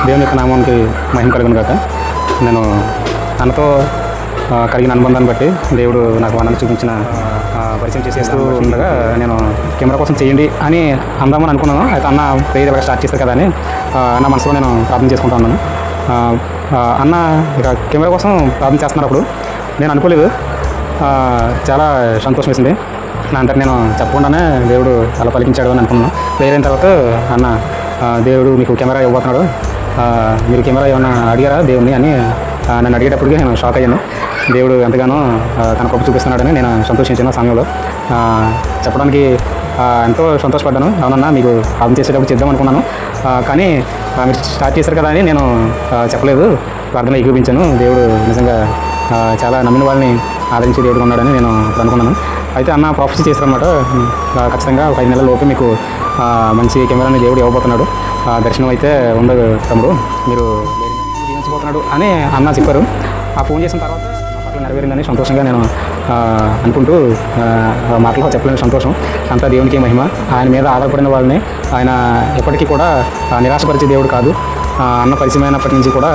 దేవుని యొక్క నామానికి మహిమ కలుగును గాక. నేను అన్నతో కలిగిన అనుబంధాన్ని బట్టి దేవుడు నాకు అన్నను చూపించిన పరిచయం చేసేస్తూ ఉండగా నేను కెమెరా కోసం చేయండి అని అందామని అనుకున్నాను. అయితే అన్న ప్రేయర్ ఎవరైనా స్టార్ట్ చేస్తారు కదా అని నా మనసులో నేను ప్రార్థన చేసుకుంటా ఉన్నాను. అన్న ఇక కెమెరా కోసం ప్రార్థన చేస్తున్నప్పుడు నేను అనుకోలేదు. చాలా సంతోషం వేసింది. నా అంతటి నేను చెప్పకుండానే దేవుడు అలా పలికించాడు అని అనుకున్నాను. ప్రేయర్ అయిన తర్వాత అన్న దేవుడు మీకు కెమెరా ఇవ్వబోతున్నాడు, మీరు కెమెరా ఏమన్నా అడిగారా దేవుడిని అని నన్ను అడిగేటప్పటికి నేను షాక్ అయ్యాను. దేవుడు ఎంతగానో తన కృప చూపిస్తున్నాడని నేను సంతోషించిన సమయంలో చెప్పడానికి ఎంతో సంతోషపడ్డాను. అవునన్నా మీకు ప్రార్థన చేసేటప్పుడు చేద్దాం అనుకున్నాను, కానీ మీరు స్టార్ట్ చేశారు కదా అని నేను చెప్పలేదు, ప్రార్థన ఏకీపించాను. దేవుడు నిజంగా చాలా నమ్మిన వాళ్ళని ఆదరించి దేవుడు ఉన్నాడని నేను అనుకున్నాను. అయితే అన్న ప్రాఫెసీ చేశారనమాట. ఖచ్చితంగా ఒక 5 నెలల లోపు మీకు మంచి కెమెరాని దేవుడు ఇవ్వబోతున్నాడు, దర్శనం అయితే ఉండదు తమ్ముడు, మీరు జీవించబోతున్నాడు అని అన్న చెప్పారు. ఆ ఫోన్ చేసిన తర్వాత నా పట్ల నెరవేరిందని సంతోషంగా నేను అనుకుంటూ మాటలో చెప్పలేని సంతోషం. అంతా దేవునికి మహిమ. ఆయన మీద ఆధారపడిన వాళ్ళని ఆయన ఎప్పటికీ కూడా నిరాశపరిచే దేవుడు కాదు. అన్న పరిచయమైనప్పటి నుంచి కూడా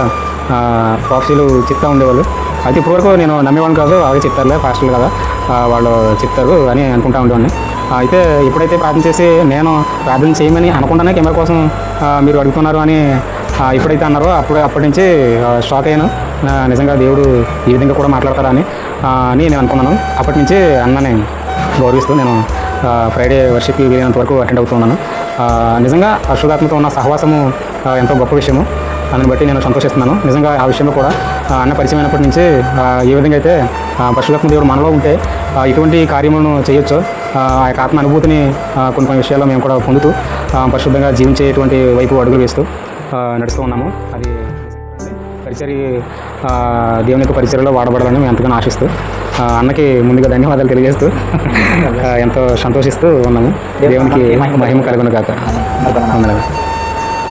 ప్రాఫెసీలు చెప్తూ ఉండేవాళ్ళు. అయితే ఇప్పటివరకు నేను నమ్మేవాడిని కాదు, అలాగే చెప్తారులే పాస్టర్లు కదా వాళ్ళు చెప్తారు అని అనుకుంటా ఉండేవాడిని. అయితే ఎప్పుడైతే ప్రార్థన చేసి నేను ప్రార్థన చేయమని అనుకుంటానే కెమెరా కోసం మీరు అడుగుతున్నారు అని ఎప్పుడైతే అన్నారో అప్పటి నుంచి షాక్ అయ్యాను. నిజంగా దేవుడు ఈ విధంగా కూడా మాట్లాడతారా అని నేను అనుకున్నాను. అప్పటి నుంచి అన్నని గౌరవిస్తూ నేను ఫ్రైడే వర్షిప్కి వీలైనంత వరకు అటెండ్ అవుతున్నాను. నిజంగా పరిశుద్ధాత్మతో ఉన్న సహవాసము ఎంతో గొప్ప విషయము. దాన్ని బట్టి నేను సంతోషిస్తున్నాను. నిజంగా ఆ విషయంలో కూడా అన్న పరిచయమైనప్పటి నుంచి ఏ విధంగా అయితే పరిశుద్ధాత్మ దేవుడు మనలో ఉంటే ఇటువంటి కార్యములను చేయొచ్చో ఆ యొక్క ఆత్మ అనుభూతిని కొన్ని విషయాల్లో మేము కూడా పొందుతూ పరిశుద్ధంగా జీవించేటువంటి వైపు అడుగులు వేస్తూ నడుస్తూ ఉన్నాము. అది దేవుని యొక్క పరిచర్యలో వాడబడాలని మేము ఎంతగానో ఆశిస్తూ అన్నకి ముందుగా ధన్యవాదాలు తెలియజేస్తూ ఎంతో సంతోషిస్తూ ఉన్నాము. దేవునికి మహిమ కలుగును గాక.